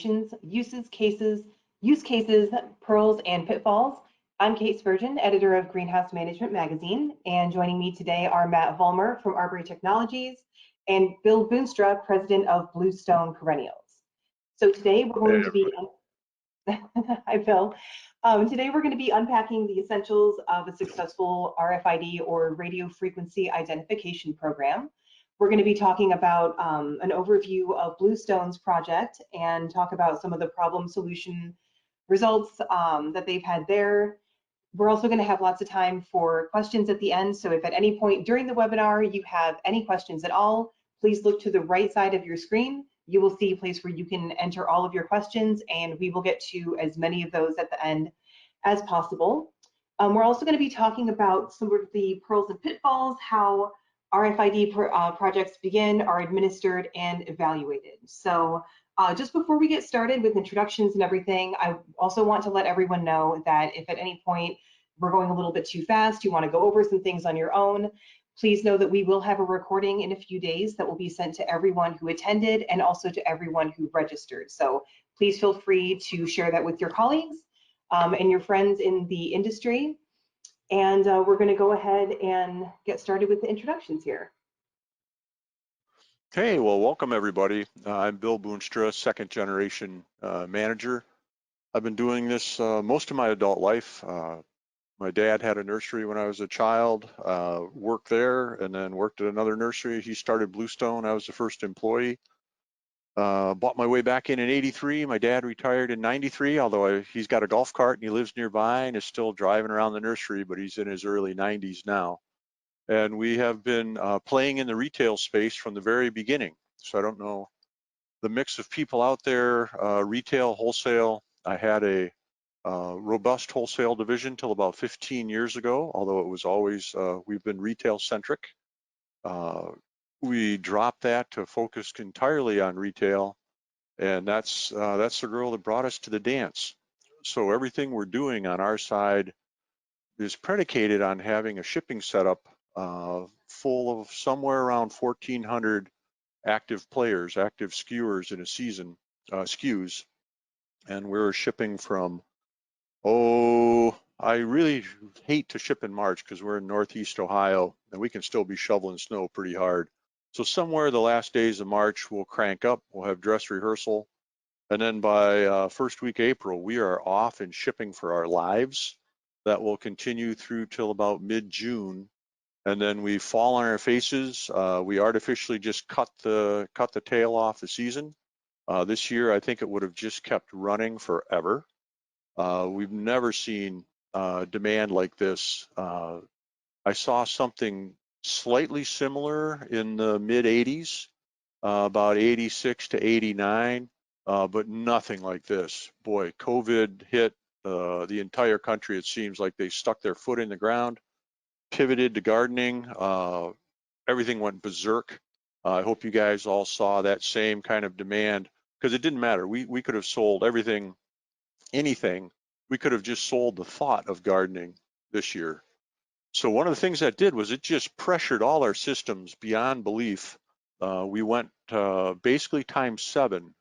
use cases, pearls, and pitfalls. I'm Kate Spurgeon, editor of Greenhouse Management Magazine, and joining me today are Matt Vollmer from Arbery Technologies and Bill Boonstra, president of Bluestone Perennials. So today we're going to be, hi Bill. Today we're going to be unpacking the essentials of a successful RFID or radio frequency identification program. We're going to be talking about an overview of Bluestone's project and talk about some of the problem solution results that they've had there. We're also going to have lots of time for questions at the end. So if at any point during the webinar you have any questions at all, please look to the right side of your screen. You will see a place where you can enter all of your questions, and we will get to as many of those at the end as possible. We're also going to be talking about some of the pearls and pitfalls, how RFID projects begin, are administered, and evaluated. So just before we get started with introductions and everything, I also want to let everyone know that if at any point we're going a little bit too fast, you want to go over some things on your own, please know that we will have a recording in a few days that will be sent to everyone who attended and also to everyone who registered. So please feel free to share that with your colleagues and your friends in the industry. And we're going to go ahead and get started with the introductions here. Hey, well, welcome everybody. I'm Bill Boonstra, second generation manager. I've been doing this most of my adult life. My dad had a nursery when I was a child, worked there, and then worked at another nursery. He started Bluestone. I was the first employee. Bought my way back in '83. My dad retired in '93, although he's got a golf cart and he lives nearby and is still driving around the nursery, but he's in his early 90s now. And we have been playing in the retail space from the very beginning. So I don't know the mix of people out there, retail, wholesale. I had a robust wholesale division till about 15 years ago, although it was always, we've been retail centric. We dropped that to focus entirely on retail, and that's the girl that brought us to the dance. So everything we're doing on our side is predicated on having a shipping setup full of somewhere around 1,400 active players, active skewers in a season, SKUs, and we're shipping from, I really hate to ship in March because we're in Northeast Ohio and we can still be shoveling snow pretty hard. So somewhere the last days of March, we'll crank up, we'll have dress rehearsal. And then by first week April, we are off and shipping for our lives. That will continue through till about mid-June. And then we fall on our faces. We artificially just cut the tail off the season. This year, I think it would have just kept running forever. We've never seen demand like this. I saw something slightly similar in the mid 80s, about 86 to 89, but nothing like this. Boy, COVID hit the entire country. It seems like they stuck their foot in the ground, pivoted to gardening. Everything went berserk. I hope you guys all saw that same kind of demand, because it didn't matter. We could have sold everything, anything. We could have just sold the thought of gardening this year. So one of the things that did was it just pressured all our systems beyond belief. We went basically ×7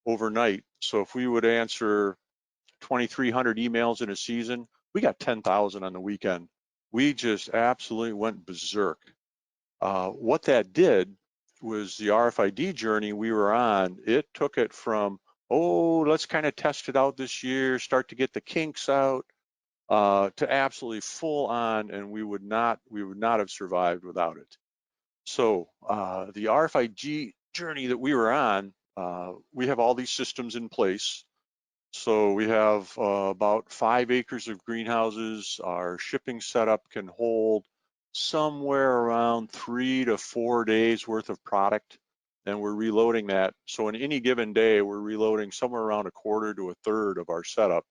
overnight. So if we would answer 2,300 emails in a season, we got 10,000 on the weekend. We just absolutely went berserk. What that did was the RFID journey we were on, it took it from, let's kind of test it out this year, start to get the kinks out, to absolutely full on, and we would not have survived without it. So the RFID journey that we were on, we have all these systems in place. So we have about 5 acres of greenhouses. Our shipping setup can hold somewhere around 3 to 4 days worth of product, and we're reloading that. So in any given day, we're reloading somewhere around 1/4 to 1/3 of our setup,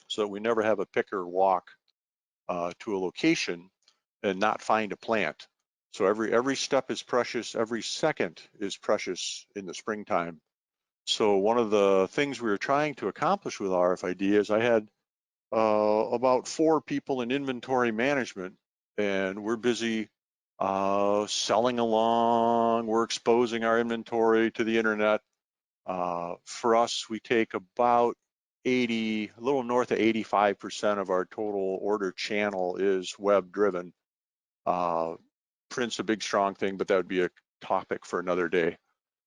so that we never have a picker walk to a location and not find a plant. So every step is precious, every second is precious in the springtime. So one of the things we were trying to accomplish with RFID is I had about 4 people in inventory management, and we're busy selling along, we're exposing our inventory to the internet, For us, we take about a little north of 85% of our total order channel is web driven. Print's a big, strong thing, but that would be a topic for another day.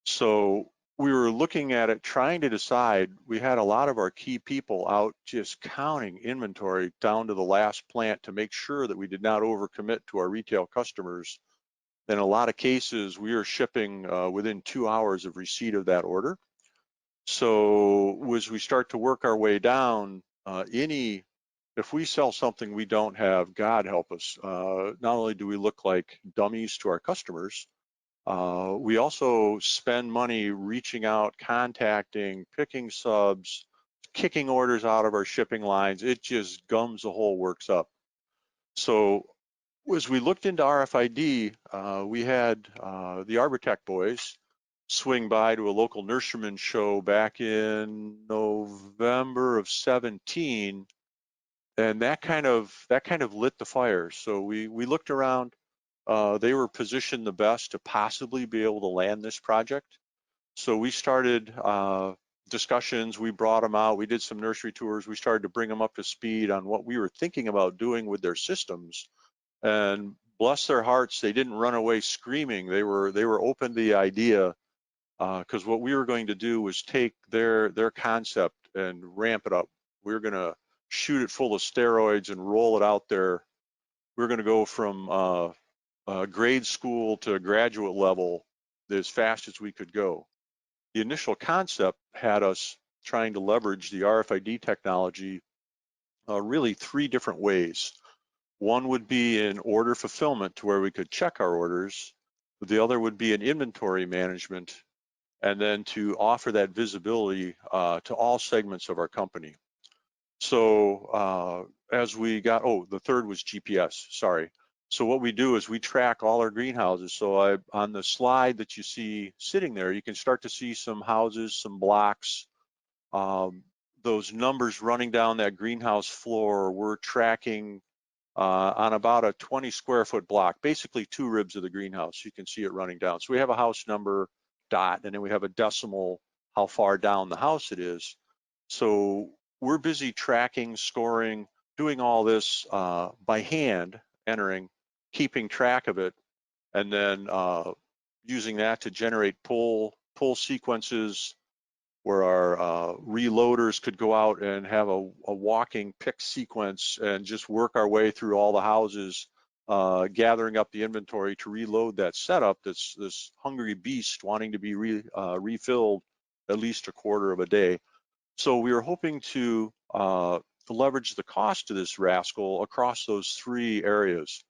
So we were looking at it, trying to decide. We had a lot of our key people out just counting inventory down to the last plant to make sure that we did not overcommit to our retail customers. In a lot of cases, we are shipping within 2 hours of receipt of that order. So as we start to work our way down, if we sell something we don't have, God help us. Not only do we look like dummies to our customers, we also spend money reaching out, contacting, picking subs, kicking orders out of our shipping lines. It just gums the whole works up. So as we looked into RFID, we had the Arbortech boys swing by to a local nurseryman show back in November of 17, and that kind of lit the fire. So we looked around. They were positioned the best to possibly be able to land this project. So we started discussions. We brought them out. We did some nursery tours. We started to bring them up to speed on what we were thinking about doing with their systems. And bless their hearts, they didn't run away screaming. They were open to the idea, because what we were going to do was take their concept and ramp it up. We were going to shoot it full of steroids and roll it out there. We were going to go from grade school to graduate level as fast as we could go. The initial concept had us trying to leverage the RFID technology really 3 different ways. One would be in order fulfillment to where we could check our orders. The other would be in inventory management, and then to offer that visibility to all segments of our company. So as we got, the third was GPS, sorry. So what we do is we track all our greenhouses. So on the slide that you see sitting there, you can start to see some houses, some blocks. Those numbers running down that greenhouse floor, we're tracking on about a 20 square foot block, basically 2 ribs of the greenhouse. You can see it running down. So we have a house number dot, and then we have a decimal, how far down the house it is. So we're busy tracking, scoring, doing all this by hand, entering, keeping track of it, and then using that to generate pull sequences where our reloaders could go out and have a walking pick sequence and just work our way through all the houses, gathering up the inventory to reload that setup that's this hungry beast wanting to be refilled at least a quarter of a day. So we were hoping to leverage the cost of this rascal across those 3 areas.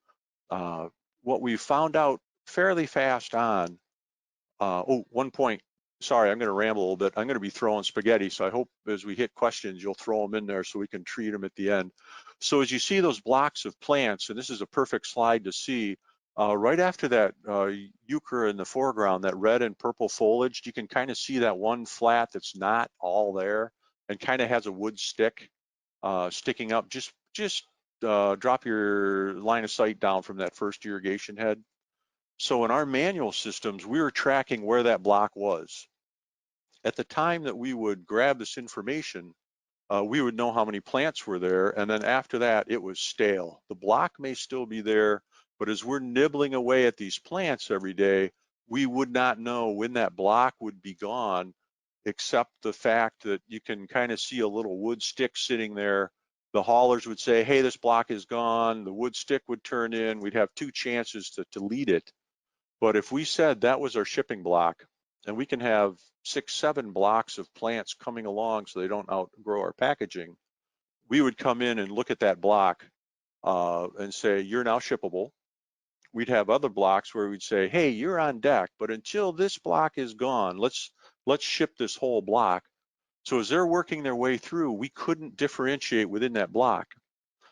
What we found out fairly fast on, one point, sorry, I'm going to ramble a little bit. I'm going to be throwing spaghetti, so I hope as we hit questions, you'll throw them in there so we can treat them at the end. So as you see those blocks of plants, and this is a perfect slide to see, right after that euchre in the foreground, that red and purple foliage, you can kind of see that one flat that's not all there and kind of has a wood stick sticking up. Just drop your line of sight down from that first irrigation head. So in our manual systems, we were tracking where that block was. At the time that we would grab this information, we would know how many plants were there, and then after that, it was stale. The block may still be there, but as we're nibbling away at these plants every day, we would not know when that block would be gone, except the fact that you can kind of see a little wood stick sitting there. The haulers would say, hey, this block is gone. The wood stick would turn in. We'd have 2 chances to lead it. But if we said that was our shipping block, and we can have 6, 7 blocks of plants coming along so they don't outgrow our packaging, we would come in and look at that block and say, you're now shippable. We'd have other blocks where we'd say, hey, you're on deck, but until this block is gone, let's ship this whole block. So as they're working their way through, we couldn't differentiate within that block.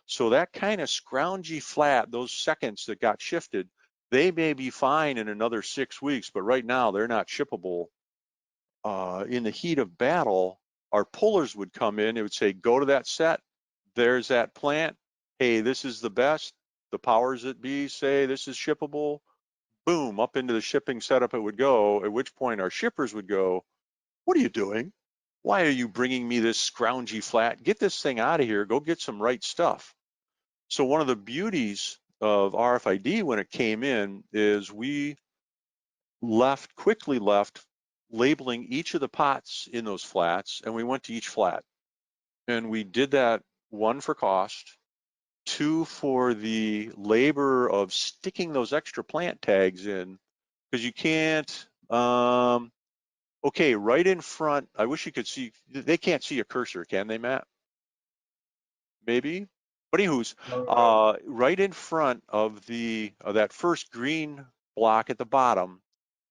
So that kind of scroungy flat, those seconds that got shifted, they may be fine in another 6 weeks, but right now they're not shippable. In the heat of battle, our pullers would come in. It would say, go to that set. There's that plant. Hey, this is the best. The powers that be say this is shippable. Boom, up into the shipping setup it would go, at which point our shippers would go, what are you doing? Why are you bringing me this scroungy flat? Get this thing out of here. Go get some right stuff. So one of the beauties of RFID when it came in is we quickly left labeling each of the pots in those flats, and we went to each flat. And we did that, one, for cost, two, for the labor of sticking those extra plant tags in, because you can't, okay, right in front, I wish you could see, they can't see a cursor, can they, Matt? Maybe? But anywho's, right in front of that first green block at the bottom,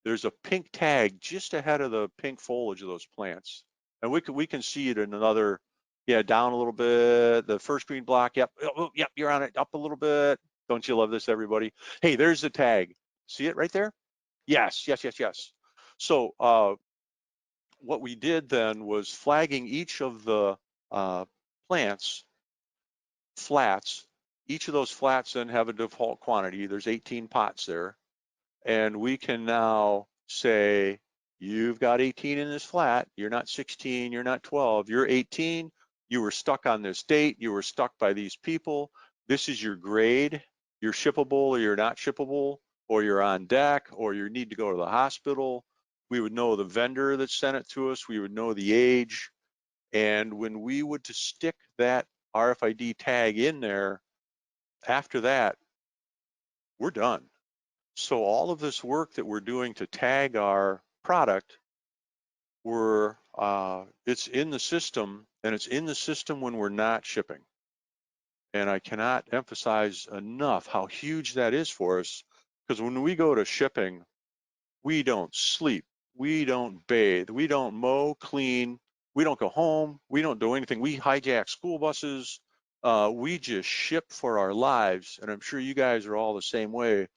there's a pink tag just ahead of the pink foliage of those plants. And we can see it in another, yeah, down a little bit, the first green block, yep, oh, yep, you're on it, up a little bit. Don't you love this, everybody? Hey, there's the tag. See it right there? Yes, yes, yes, yes. So what we did then was flagging each of the plants, flats. Each of those flats then have a default quantity. There's 18 pots there. And we can now say, you've got 18 in this flat, you're not 16, you're not 12, you're 18, you were stuck on this date, you were stuck by these people, this is your grade, you're shippable or you're not shippable, or you're on deck, or you need to go to the hospital. We would know the vendor that sent it to us, we would know the age, and when we would to stick that RFID tag in there, after that, we're done. So all of this work that we're doing to tag our product, it's in the system, and it's in the system when we're not shipping. And I cannot emphasize enough how huge that is for us, because when we go to shipping, we don't sleep, we don't bathe, we don't mow, clean, we don't go home, we don't do anything. We hijack school buses, we just ship for our lives, and I'm sure you guys are all the same way.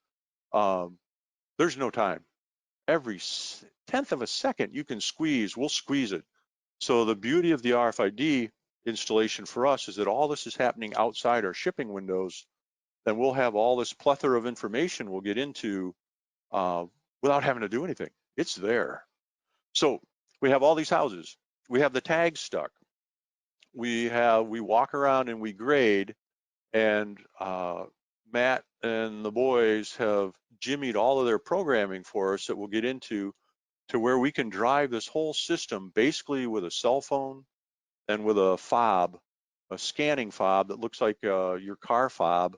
There's no time. Every tenth of a second you can squeeze, we'll squeeze it. So the beauty of the RFID installation for us is that all this is happening outside our shipping windows, and we'll have all this plethora of information we'll get into without having to do anything. It's there. So we have all these houses. We have the tags stuck. We walk around and we grade, and Matt and the boys have jimmied all of their programming for us that we'll get into, to where we can drive this whole system basically with a cell phone and with a fob, a scanning fob that looks like your car fob.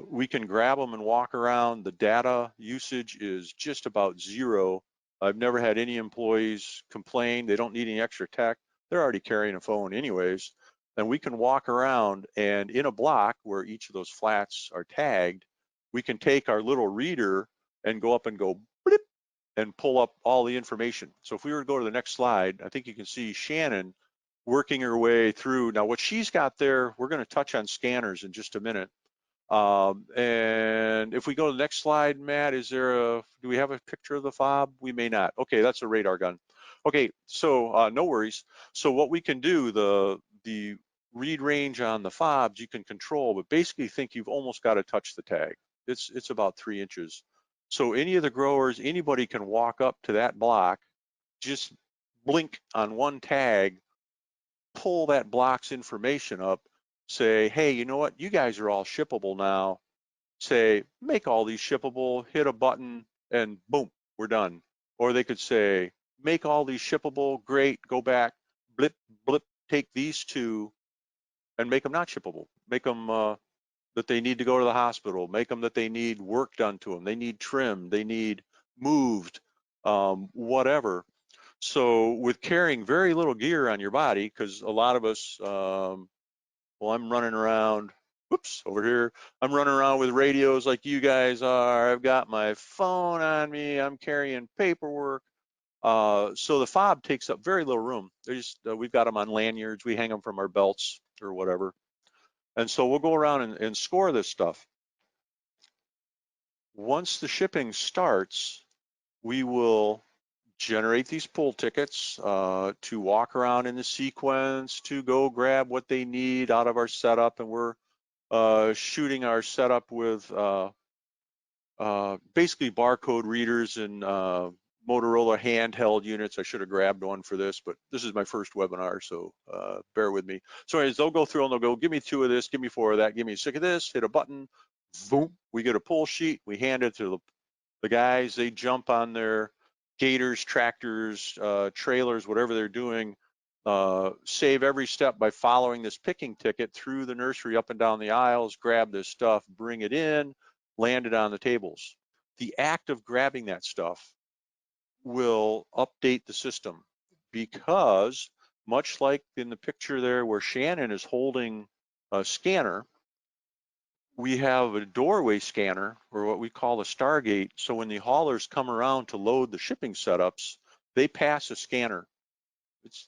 We can grab them and walk around. The data usage is just about zero. I've never had any employees complain. They don't need any extra tech. They're already carrying a phone anyways. And we can walk around, and in a block where each of those flats are tagged, we can take our little reader and go up and go blip and pull up all the information. So if we were to go to the next slide, I think you can see Shannon working her way through. Now what she's got there, we're going to touch on scanners in just a minute. And if we go to the next slide, Matt, do we have a picture of the fob? We may not. Okay, that's a radar gun. Okay, so no worries. So what we can do, the read range on the fobs you can control, but basically think you've almost got to touch the tag. It's about 3 inches. So any of the growers, anybody can walk up to that block, just blink on one tag, pull that block's information up, say, hey, you know what, you guys are all shippable now. Say, make all these shippable, hit a button, and boom, we're done. Or they could say, make all these shippable, great, go back, blip, blip, take these two and make them not shippable. Make them that they need to go to the hospital, make them that they need work done to them, they need trim, they need moved, whatever. So with carrying very little gear on your body, because a lot of us, well, I'm running around, whoops, over here, I'm running around with radios like you guys are, I've got my phone on me, I'm carrying paperwork. So the fob takes up very little room. We've got them on lanyards, we hang them from our belts or whatever. And so we'll go around and score this stuff. Once the shipping starts, we will generate these pull tickets to walk around in the sequence, to go grab what they need out of our setup. And we're shooting our setup with basically barcode readers and Motorola handheld units. I should have grabbed one for this, but this is my first webinar, so bear with me. So anyways, they'll go through and they'll go, give me 2 of this, give me 4 of that, give me 6 of this, hit a button, boom, we get a pull sheet, we hand it to the guys, they jump on their gators, tractors, trailers, whatever they're doing, save every step by following this picking ticket through the nursery, up and down the aisles, grab this stuff, bring it in, land it on the tables. The act of grabbing that stuff will update the system, because much like in the picture there where Shannon is holding a scanner, we have a doorway scanner, or what we call a Stargate. So when the haulers come around to load the shipping setups, they pass a scanner.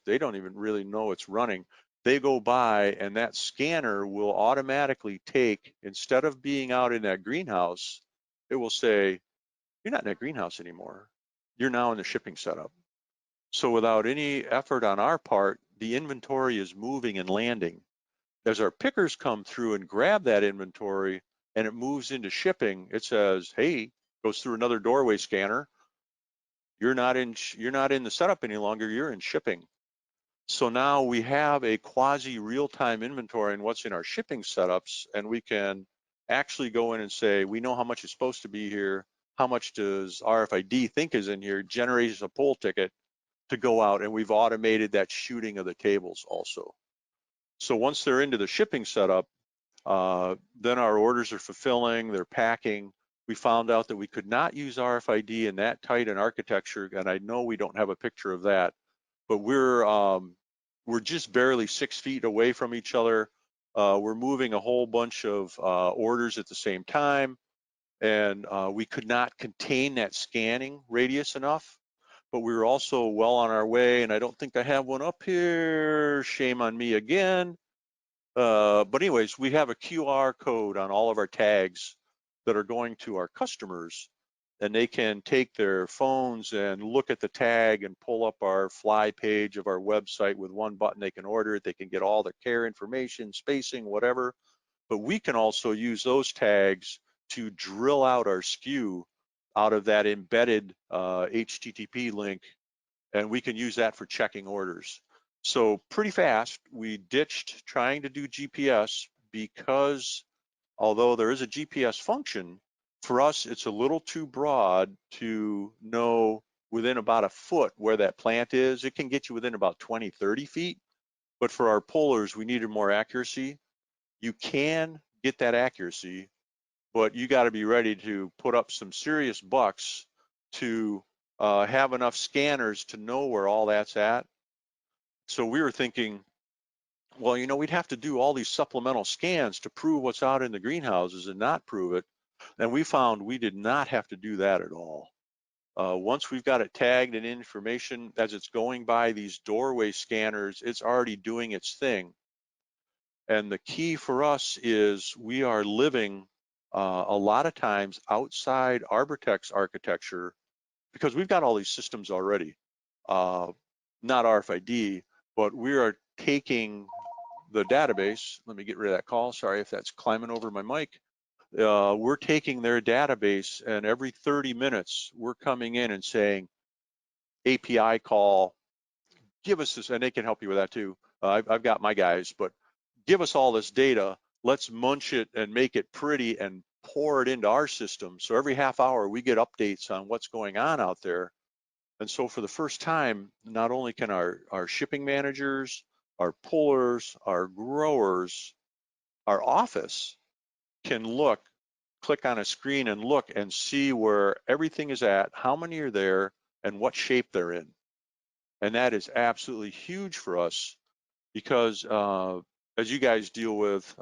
They don't even really know it's running. They go by and that scanner will automatically take, instead of being out in that greenhouse, it will say, you're not in that greenhouse anymore. You're now in the shipping setup. So without any effort on our part, the inventory is moving and landing. As our pickers come through and grab that inventory and it moves into shipping, it says, hey, goes through another doorway scanner. You're not in the setup any longer, you're in shipping. So now we have a quasi real-time inventory in what's in our shipping setups, and we can actually go in and say, we know how much is supposed to be here, how much does RFID think is in here, generates a pull ticket to go out, and we've automated that shooting of the tables also. So once they're into the shipping setup, then our orders are fulfilling, they're packing. We found out that we could not use RFID in that tight an architecture, and I know we don't have a picture of that, but we're just barely 6 feet away from each other. We're moving a whole bunch of orders at the same time, and we could not contain that scanning radius enough, but we were also well on our way, and I don't think I have one up here. Shame on me again. But anyways, we have a QR code on all of our tags that are going to our customers, and they can take their phones and look at the tag and pull up our fly page of our website with one button. They can order it, they can get all the care information, spacing, whatever. But we can also use those tags to drill out our SKU out of that embedded HTTP link, and we can use that for checking orders. So pretty fast, we ditched trying to do GPS, because although there is a GPS function, for us, it's a little too broad to know within about a foot where that plant is. It can get you within about 20, 30 feet. But for our pullers, we needed more accuracy. You can get that accuracy, but you got to be ready to put up some serious bucks to have enough scanners to know where all that's at. So we were thinking, well, you know, we'd have to do all these supplemental scans to prove what's out in the greenhouses and not prove it. And we found we did not have to do that at all. Once we've got it tagged and information as it's going by these doorway scanners, it's already doing its thing. And the key for us is we are living a lot of times outside Arbortech's architecture, because we've got all these systems already, not RFID, but we are taking the database. Let me get rid of that call. Sorry if that's climbing over my mic. We're taking their database, and every 30 minutes, we're coming in and saying, API call, give us this, and they can help you with that too. I've got my guys, but give us all this data. Let's munch it and make it pretty and pour it into our system. So every half hour, we get updates on what's going on out there. And so for the first time, not only can our shipping managers, our pullers, our growers, our office can look, click on a screen and look and see where everything is at, how many are there, and what shape they're in. And that is absolutely huge for us, because as you guys deal with,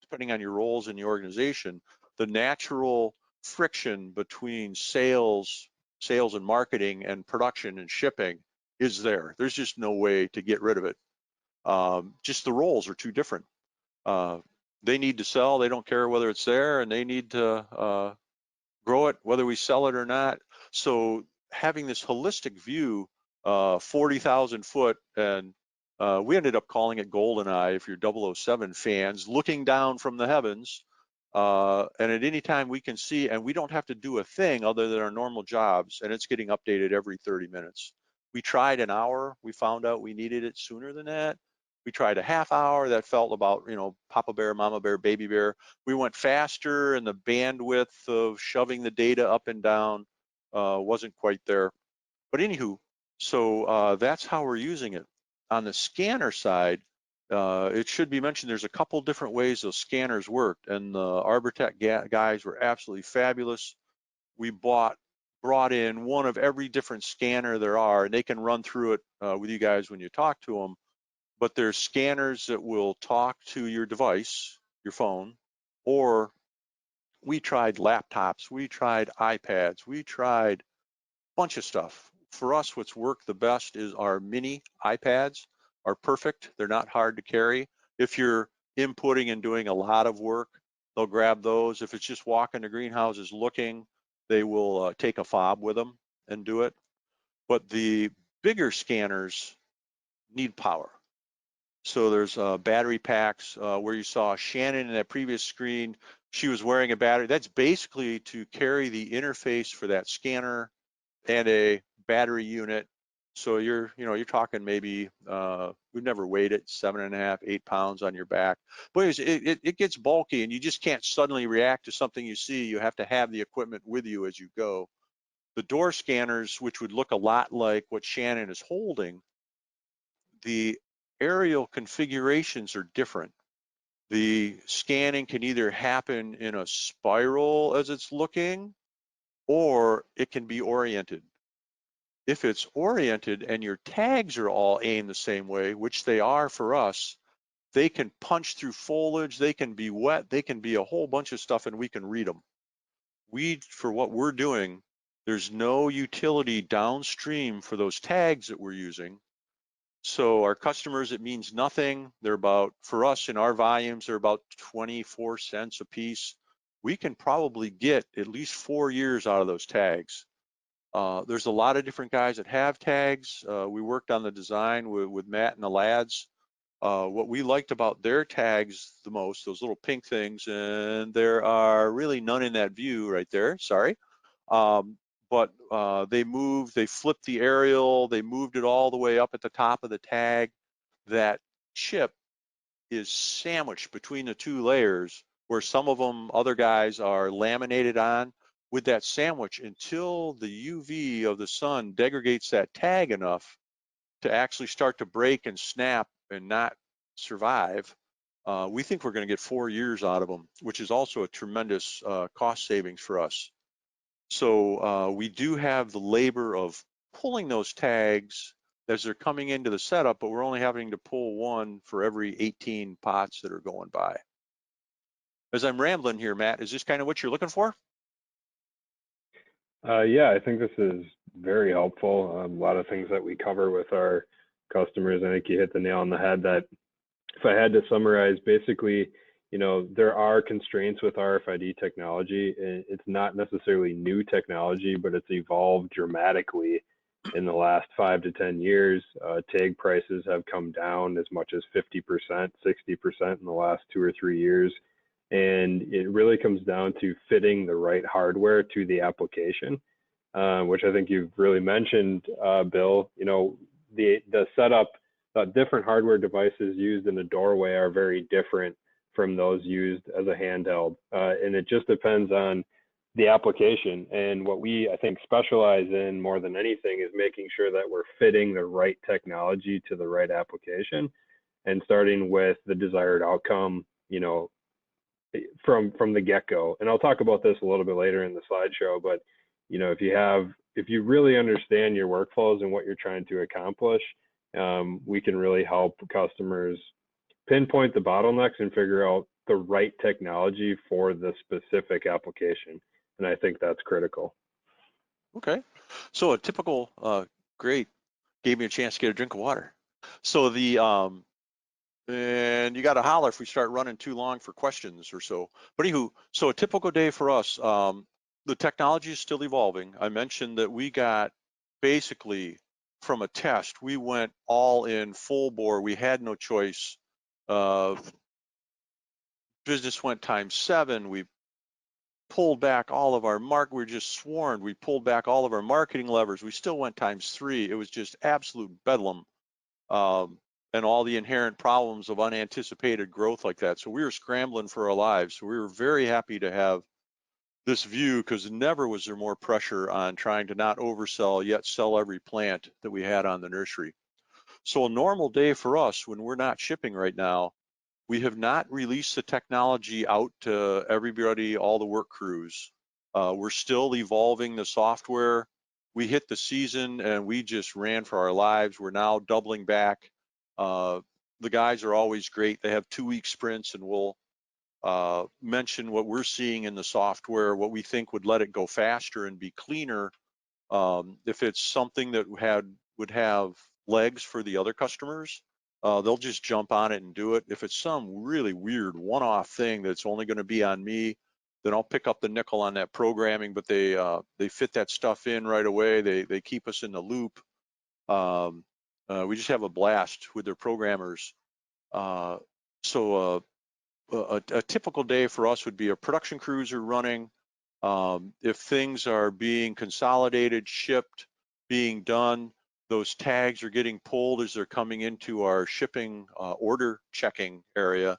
depending on your roles in the organization, the natural friction between sales and marketing and production and shipping is there. There's just no way to get rid of it. Just the roles are too different. They need to sell, they don't care whether it's there, and they need to grow it, whether we sell it or not. So having this holistic view, 40,000 foot, and we ended up calling it GoldenEye if you're 007 fans, looking down from the heavens, And at any time we can see, and we don't have to do a thing other than our normal jobs, and it's getting updated every 30 minutes. We tried an hour, we found out we needed it sooner than that. We tried a half hour, that felt about, Papa Bear, Mama Bear, Baby Bear. We went faster, and the bandwidth of shoving the data up and down wasn't quite there. But anywho, so that's how we're using it. On the scanner side, it should be mentioned there's a couple different ways those scanners worked, and the Arbortech guys were absolutely fabulous. We brought in one of every different scanner there are, and they can run through it with you guys when you talk to them. But there's scanners that will talk to your device, your phone, or we tried laptops, we tried iPads, we tried a bunch of stuff. For us, what's worked the best is our mini iPads are perfect. They're not hard to carry. If you're inputting and doing a lot of work, they'll grab those. If it's just walking the greenhouses looking, they will take a fob with them and do it. But the bigger scanners need power. So there's battery packs where you saw Shannon in that previous screen. She was wearing a battery. That's basically to carry the interface for that scanner and a battery unit. So you're talking maybe, we've never weighed it, 7.5, 8 pounds on your back. But anyways, it gets bulky, and you just can't suddenly react to something you see. You have to have the equipment with you as you go. The door scanners, which would look a lot like what Shannon is holding, the aerial configurations are different. The scanning can either happen in a spiral as it's looking, or it can be oriented. If it's oriented and your tags are all aimed the same way, which they are for us, they can punch through foliage, they can be wet, they can be a whole bunch of stuff, and we can read them. For what we're doing, there's no utility downstream for those tags that we're using. So our customers, it means nothing. They're about, for us in our volumes, they're about 24 cents a piece. We can probably get at least 4 years out of those tags. There's a lot of different guys that have tags. We worked on the design with Matt and the lads. What we liked about their tags the most, those little pink things, and there are really none in that view right there, sorry. But they flipped the aerial, they moved it all the way up at the top of the tag. That chip is sandwiched between the two layers, where some of them, other guys, are laminated on. With that sandwich, until the UV of the sun degrades that tag enough to actually start to break and snap and not survive, we think we're going to get 4 years out of them, which is also a tremendous cost savings for us. So we do have the labor of pulling those tags as they're coming into the setup, but we're only having to pull one for every 18 pots that are going by. As I'm rambling here, Matt, is this kind of what you're looking for? Yeah, I think this is very helpful. A lot of things that we cover with our customers, I think you hit the nail on the head. That if I had to summarize, basically, there are constraints with RFID technology. It's not necessarily new technology, but it's evolved dramatically in the last 5 to 10 years. Tag prices have come down as much as 50%, 60% in the last 2 or 3 years. And it really comes down to fitting the right hardware to the application, which I think you've really mentioned, Bill. The setup, different hardware devices used in a doorway are very different from those used as a handheld, and it just depends on the application. And what we, I think, specialize in more than anything is making sure that we're fitting the right technology to the right application, and starting with the desired outcome, from the get-go. And I'll talk about this a little bit later in the slideshow, but if you really understand your workflows and what you're trying to accomplish, we can really help customers pinpoint the bottlenecks and figure out the right technology for the specific application. And I think that's critical. Okay, so a typical, great, gave me a chance to get a drink of water. So and you got to holler if we start running too long for questions or so. But anywho, so a typical day for us, the technology is still evolving. I mentioned that we got basically from a test, we went all in full bore. We had no choice. business went ×7. We pulled back all of our we're just swarmed. We pulled back all of our marketing levers. We still went ×3. It was just absolute bedlam, and all the inherent problems of unanticipated growth like that. So we were scrambling for our lives. So we were very happy to have this view, because never was there more pressure on trying to not oversell yet sell every plant that we had on the nursery. So a normal day for us when we're not shipping right now, we have not released the technology out to everybody, all the work crews. We're still evolving the software. We hit the season and we just ran for our lives. We're now doubling back. The guys are always great. They have 2-week sprints, and we'll mention what we're seeing in the software, what we think would let it go faster and be cleaner. If it's something that would have legs for the other customers, they'll just jump on it and do it. If it's some really weird one-off thing that's only going to be on me, then I'll pick up the nickel on that programming. But they fit that stuff in right away. They keep us in the loop. We just have a blast with their programmers. So a typical day for us would be a production crews are running. If things are being consolidated, shipped, being done, those tags are getting pulled as they're coming into our shipping order checking area.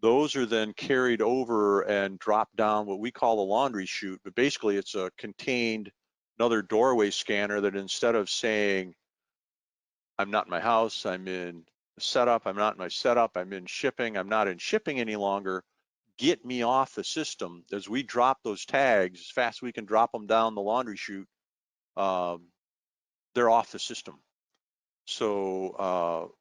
Those are then carried over and dropped down what we call a laundry chute, but basically it's a contained another doorway scanner that, instead of saying, I'm not in my house, I'm in setup, I'm not in my setup, I'm in shipping, I'm not in shipping any longer, get me off the system. As we drop those tags, as fast as we can drop them down the laundry chute, they're off the system. So,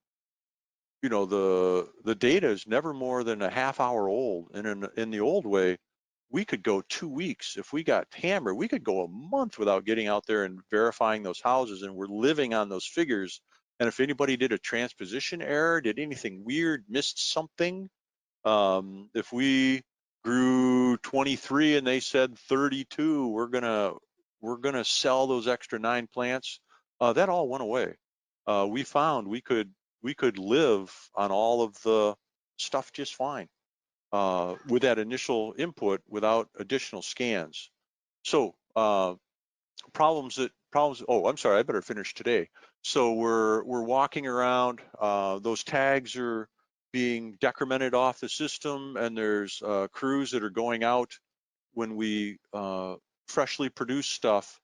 you know, the data is never more than a half hour old. And in the old way, we could go 2 weeks. If we got hammered, we could go a month without getting out there and verifying those houses, and we're living on those figures. And if anybody did a transposition error, did anything weird, missed something, if we grew 23 and they said 32, we're gonna sell those extra 9 plants. That all went away. We found we could live on all of the stuff just fine with that initial input without additional scans. So problems. Oh, I'm sorry. I better finish today. So we're walking around. Those tags are being decremented off the system, and there's crews that are going out when we freshly produce stuff.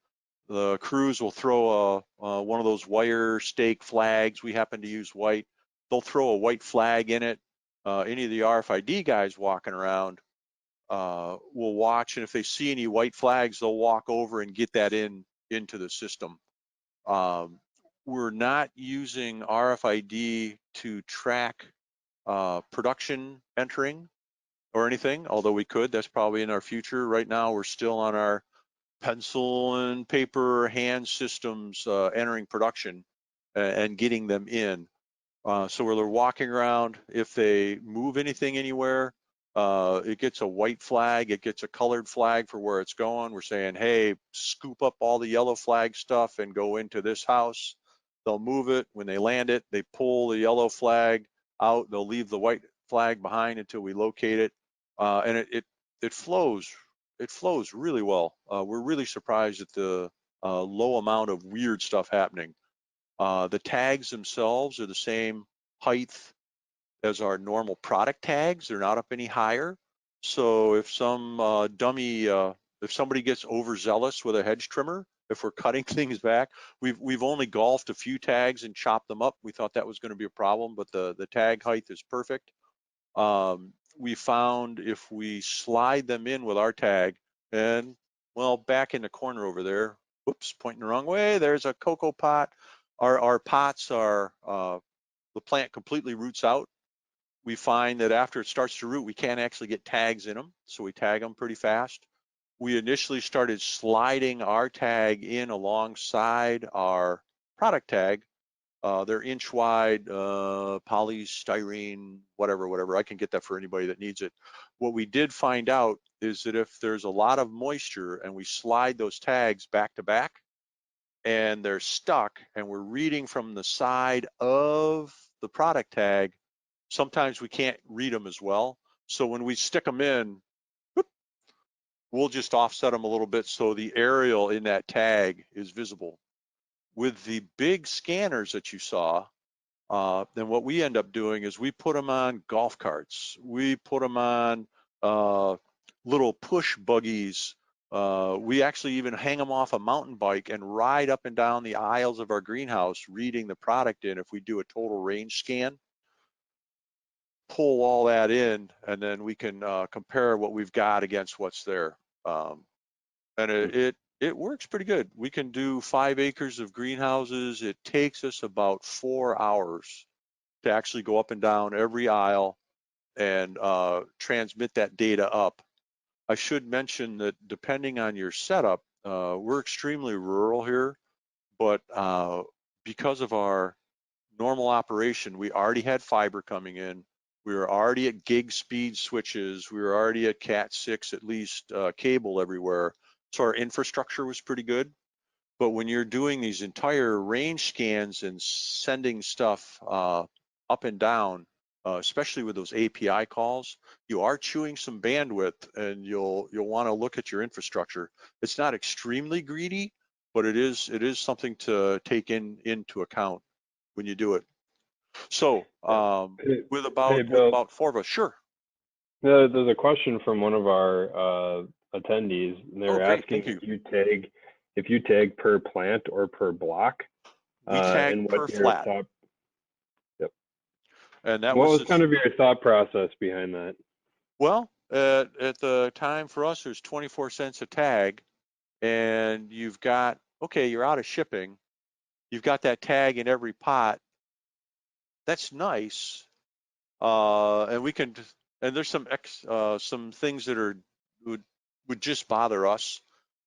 The crews will throw one of those wire stake flags. We happen to use white. They'll throw a white flag in it. Any of the RFID guys walking around will watch, and if they see any white flags, they'll walk over and get that into the system. We're not using RFID to track production entering or anything, although we could. That's probably in our future. Right now, we're still on our pencil and paper hand systems entering production and getting them in. So where they're walking around, if they move anything anywhere, it gets a white flag, it gets a colored flag for where it's going. We're saying, hey, scoop up all the yellow flag stuff and go into this house. They'll move it. When they land it, they pull the yellow flag out. They'll leave the white flag behind until we locate it. And it flows. It flows really well. We're really surprised at the low amount of weird stuff happening. The tags themselves are the same height as our normal product tags. They're not up any higher. So if some dummy, if somebody gets overzealous with a hedge trimmer, if we're cutting things back, we've only golfed a few tags and chopped them up. We thought that was going to be a problem, but the tag height is perfect. We found if we slide them in with our tag, and well, back in the corner over there, whoops, pointing the wrong way, there's a cocoa pot. Our pots are, the plant completely roots out. We find that after it starts to root, we can't actually get tags in them, so we tag them pretty fast. We initially started sliding our tag in alongside our product tag. They're inch wide, polystyrene, whatever. I can get that for anybody that needs it. What we did find out is that if there's a lot of moisture and we slide those tags back to back and they're stuck and we're reading from the side of the product tag, sometimes we can't read them as well. So when we stick them in, whoop, we'll just offset them a little bit so the aerial in that tag is visible. With the big scanners that you saw, then what we end up doing is we put them on golf carts. We put them on little push buggies. We actually even hang them off a mountain bike and ride up and down the aisles of our greenhouse reading the product in. If we do a total range scan, pull all that in, and then we can compare what we've got against what's there. And it works pretty good. We can do 5 acres of greenhouses. It takes us about 4 hours to actually go up and down every aisle and transmit that data up. I should mention that depending on your setup, we're extremely rural here, but because of our normal operation, we already had fiber coming in. We were already at gig speed switches. We were already at Cat 6, at least cable everywhere. So our infrastructure was pretty good. But when you're doing these entire range scans and sending stuff up and down, especially with those API calls, you are chewing some bandwidth, and you'll want to look at your infrastructure. It's not extremely greedy, but it is something to take into account when you do it. So with about 4 of us, sure. There's a question from one of our attendees, and they're asking if you tag per plant or per block. We tag and per flat. Yep. And that what was kind of your thought process behind that? Well, at the time for us, there's 24 cents a tag, and you've got, okay, you're out of shipping. You've got that tag in every pot. That's nice. And we can, and there's some things that would just bother us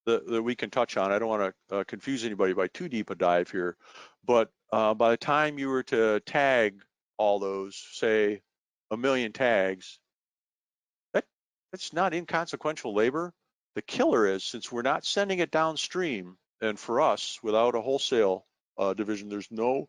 that we can touch on. I don't want to confuse anybody by too deep a dive here, but by the time you were to tag all those, say 1 million tags, that's not inconsequential labor. The killer is, since we're not sending it downstream, and for us, without a wholesale division, there's no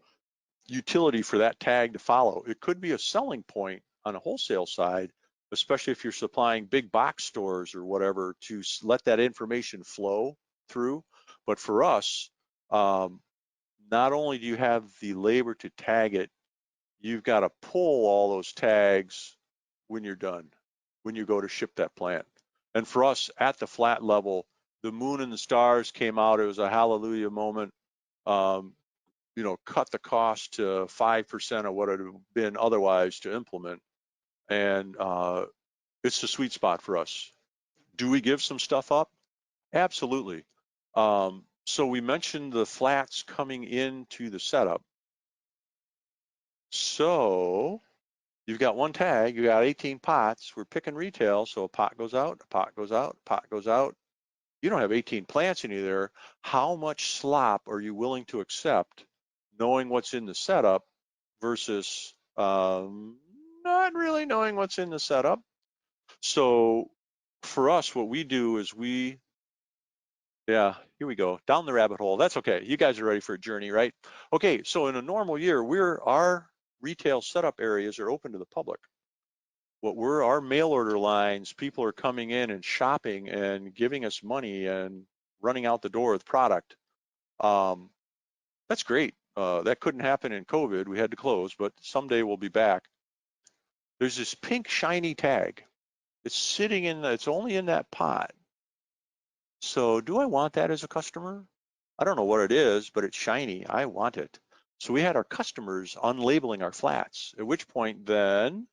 utility for that tag to follow. It could be a selling point on a wholesale side, especially if you're supplying big box stores or whatever, to let that information flow through. But for us, not only do you have the labor to tag it, you've got to pull all those tags when you're done, when you go to ship that plant. And for us at the flat level, the moon and the stars came out. It was a hallelujah moment. Cut the cost to 5% of what it would have been otherwise to implement. And it's the sweet spot for us. Do we give some stuff up? Absolutely. So we mentioned the flats coming into the setup. So you've got one tag, you got 18 pots. We're picking retail, so a pot goes out, a pot goes out, a pot goes out. You don't have 18 plants in there. How much slop are you willing to accept, knowing what's in the setup versus not really knowing what's in the setup? So for us, what we do is here we go, down the rabbit hole. That's okay. You guys are ready for a journey, right? Okay, so in a normal year, our retail setup areas are open to the public. Our mail order lines, people are coming in and shopping and giving us money and running out the door with product. That's great. That couldn't happen in COVID. We had to close, but someday we'll be back. There's this pink shiny tag. It's it's only in that pot. So do I want that as a customer? I don't know what it is, but it's shiny. I want it. So we had our customers unlabeling our flats, at which point then,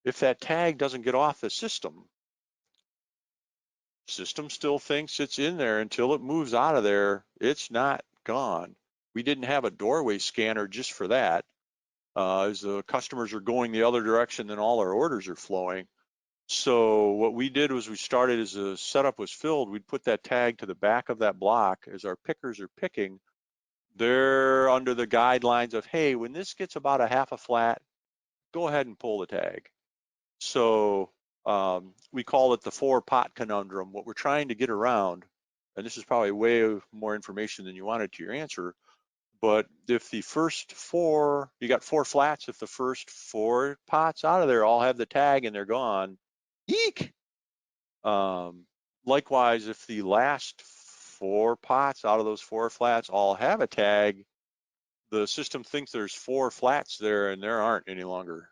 if that tag doesn't get off the system still thinks it's in there until it moves out of there. It's not gone. We didn't have a doorway scanner just for that. As the customers are going the other direction, then all our orders are flowing. So what we did was we started, as the setup was filled, we'd put that tag to the back of that block. As our pickers are picking, they're under the guidelines of, hey, when this gets about a half a flat, go ahead and pull the tag. So we call it the 4-pot conundrum. What we're trying to get around, and this is probably way more information than you wanted to your answer, But if the first four, you got 4 flats, if the first 4 pots out of there all have the tag and they're gone, eek. Likewise, if the last 4 pots out of those 4 flats all have a tag, the system thinks there's 4 flats there and there aren't any longer.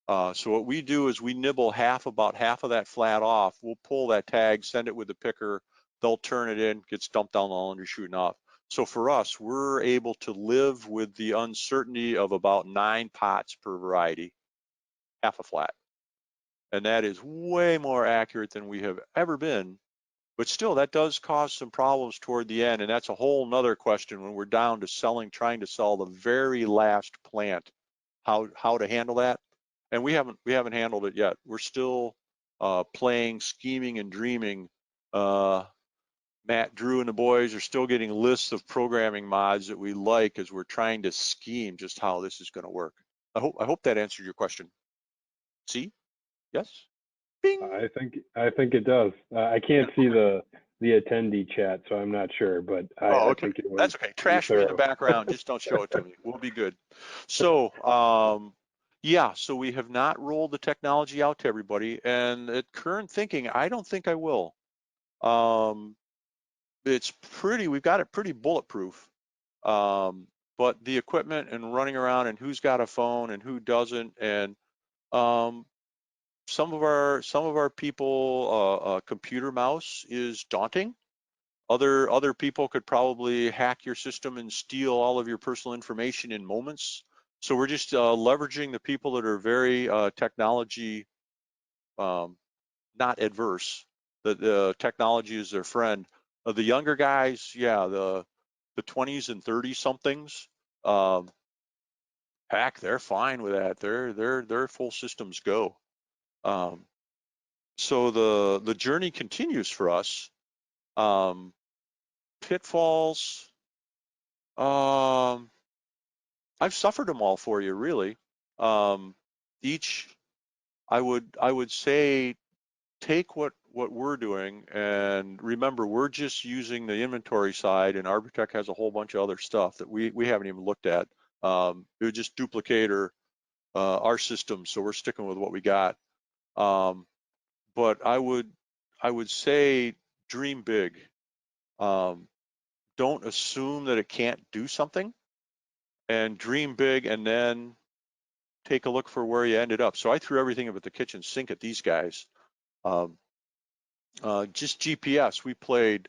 So what we do is we nibble about half of that flat off. We'll pull that tag, send it with the picker. They'll turn it in, gets dumped down the laundry chute and off. So for us, we're able to live with the uncertainty of about 9 pots per variety, half a flat. And that is way more accurate than we have ever been. But still, that does cause some problems toward the end. And that's a whole nother question when we're down to trying to sell the very last plant, how to handle that. And we haven't handled it yet. We're still playing, scheming, and dreaming. Matt, Drew, and the boys are still getting lists of programming mods that we like as we're trying to scheme just how this is going to work. I hope that answered your question. See? Yes? Bing. I think it does. I can't see the attendee chat, so I'm not sure, but Oh, I okay. think it was That's okay. Trash me in the thorough. background. Just don't show it to me. We'll be good. So, yeah, so we have not rolled the technology out to everybody. And at current thinking, I don't think I will. We've got it pretty bulletproof. But the equipment and running around and who's got a phone and who doesn't, and some of our people, computer mouse is daunting. Other people could probably hack your system and steal all of your personal information in moments. So we're just leveraging the people that are very technology not adverse. The technology is their friend. The younger guys, yeah, the 20s and 30 somethings, heck, they're fine with that. Their full systems go. So the journey continues for us. Pitfalls. I've suffered them all for you, really. Each, I would say, take what we're doing, and remember, we're just using the inventory side, and Arbitech has a whole bunch of other stuff that we haven't even looked at. It would just duplicate our system, so we're sticking with what we got. But I would say dream big. Don't assume that it can't do something, and dream big, and then take a look for where you ended up. So I threw everything up at the kitchen sink at these guys. Just GPS. We played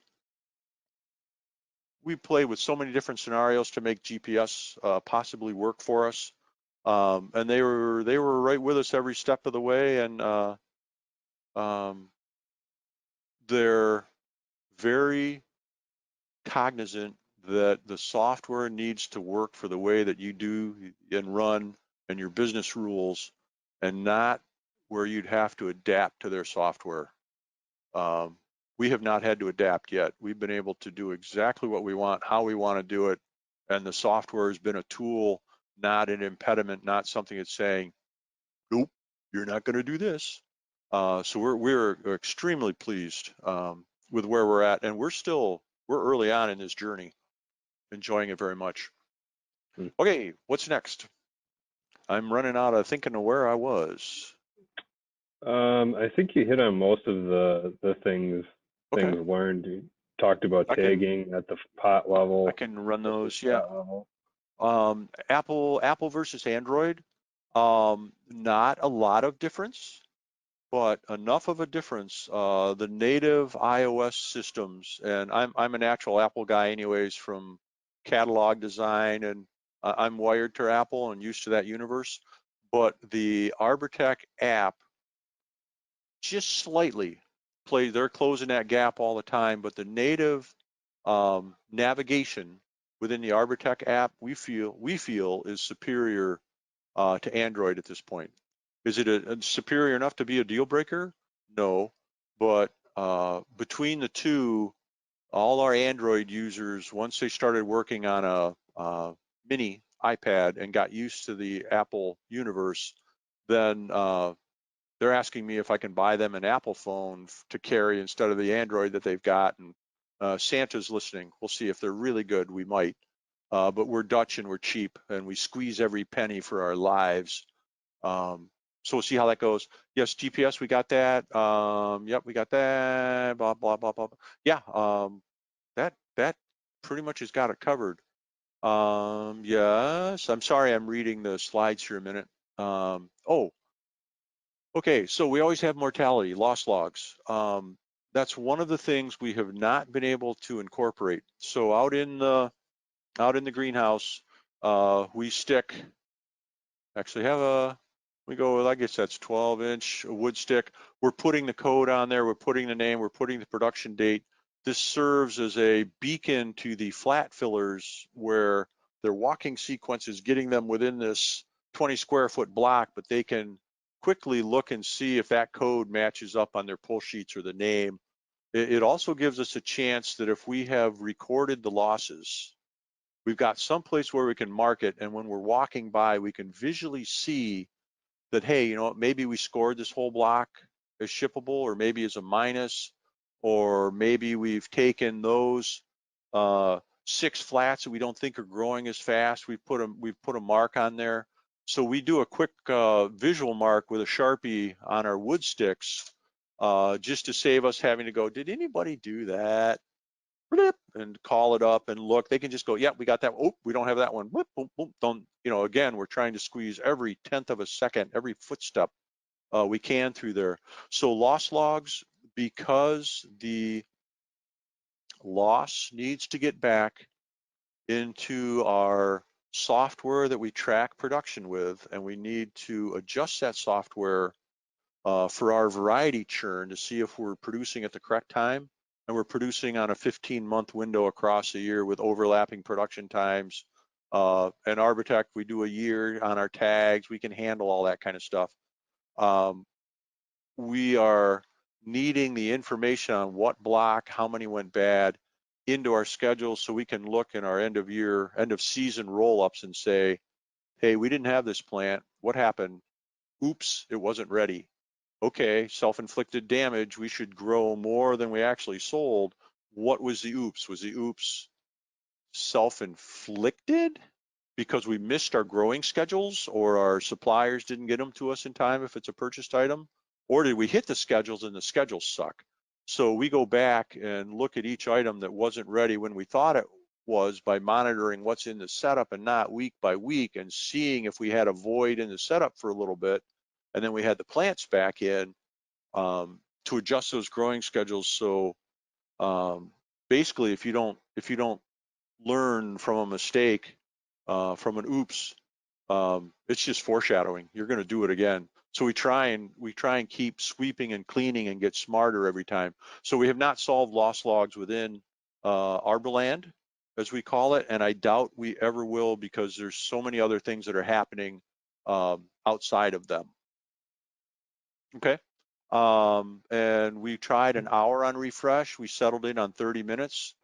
with so many different scenarios to make GPS possibly work for us, and they were right with us every step of the way, and they're very cognizant that the software needs to work for the way that you do and run and your business rules, and not where you'd have to adapt to their software. We have not had to adapt yet. We've been able to do exactly what we want, how we want to do it, and the software has been a tool, not an impediment, not something that's saying, nope, you're not going to do this. So we're extremely pleased with where we're at, and we're early on in this journey, enjoying it very much. Okay, what's next? I'm running out of thinking of where I was. I think you hit on most of the things learned. You talked about tagging at the pot level. I can run those, yeah. Apple versus Android, not a lot of difference, but enough of a difference. The native iOS systems, and I'm an actual Apple guy anyways, from catalog design, and I'm wired to Apple and used to that universe. But the Arbitech app just slightly they're closing that gap all the time, but the native navigation within the Arbitech app, we feel is superior to Android at this point. Is it a superior enough to be a deal breaker? No, but between the two, all our Android users, once they started working on a mini iPad and got used to the Apple universe, then they're asking me if I can buy them an Apple phone to carry instead of the Android that they've got. And Santa's listening. We'll see if they're really good. We might. but we're Dutch and we're cheap and we squeeze every penny for our lives. So we'll see how that goes. Yes, GPS, we got that. Yep, we got that. Blah blah blah blah. Yeah, that pretty much has got it covered. Yes, I'm sorry, I'm reading the slides here a minute. Oh, okay. So we always have mortality, loss logs. That's one of the things we have not been able to incorporate. So out in the greenhouse, we stick. Actually have a, we go with, I guess that's 12-inch wood stick. We're putting the code on there, we're putting the name, we're putting the production date. This serves as a beacon to the flat fillers where their walking sequence is getting them within this 20 square foot block, but they can quickly look and see if that code matches up on their pull sheets or the name. It also gives us a chance that if we have recorded the losses, we've got some place where we can mark it, and when we're walking by, we can visually see that, hey, you know, maybe we scored this whole block as shippable, or maybe as a minus, or maybe we've taken those 6 flats that we don't think are growing as fast. We've put a mark on there. So we do a quick visual mark with a Sharpie on our wood sticks, just to save us having to go, did anybody do that? And call it up and look. They can just go, yeah, we got that. Oh, we don't have that one. Boop, boop, boop. Don't, you know, again, we're trying to squeeze every 1/10 of a second, every footstep we can through there. So loss logs, because the loss needs to get back into our software that we track production with, and we need to adjust that software for our variety churn to see if we're producing at the correct time, and we're producing on a 15-month window across a year with overlapping production times. And Arbitech, we do a year on our tags. We can handle all that kind of stuff. We are needing the information on what block, how many went bad, into our schedule so we can look in our end of season roll-ups and say, hey, we didn't have this plant. What happened? Oops, it wasn't ready. Okay, self-inflicted damage, we should grow more than we actually sold. What was the oops? Was the oops self-inflicted because we missed our growing schedules, or our suppliers didn't get them to us in time if it's a purchased item? Or did we hit the schedules and the schedules suck? So we go back and look at each item that wasn't ready when we thought it was by monitoring what's in the setup and not week by week, and seeing if we had a void in the setup for a little bit. And then we had the plants back in to adjust those growing schedules. So basically, if you don't learn from a mistake, from an oops, it's just foreshadowing. You're going to do it again. So we try and keep sweeping and cleaning and get smarter every time. So we have not solved loss logs within Arborland, as we call it, and I doubt we ever will, because there's so many other things that are happening outside of them. Okay. And we tried an hour on refresh. We settled in on 30 minutes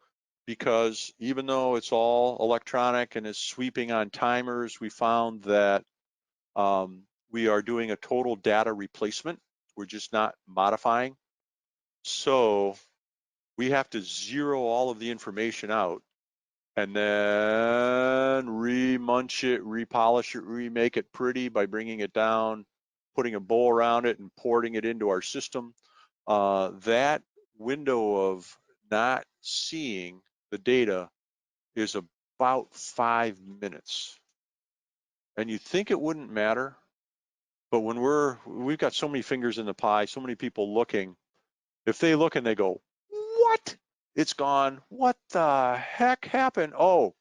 because even though it's all electronic and is sweeping on timers, we found that we are doing a total data replacement. We're just not modifying. So we have to zero all of the information out and then remunch it, repolish it, remake it pretty by bringing it down, putting a bow around it, and porting it into our system. That window of not seeing the data is about 5 minutes. And you think it wouldn't matter, but when we've got so many fingers in the pie, so many people looking, if they look and they go, what? It's gone. What the heck happened? Oh,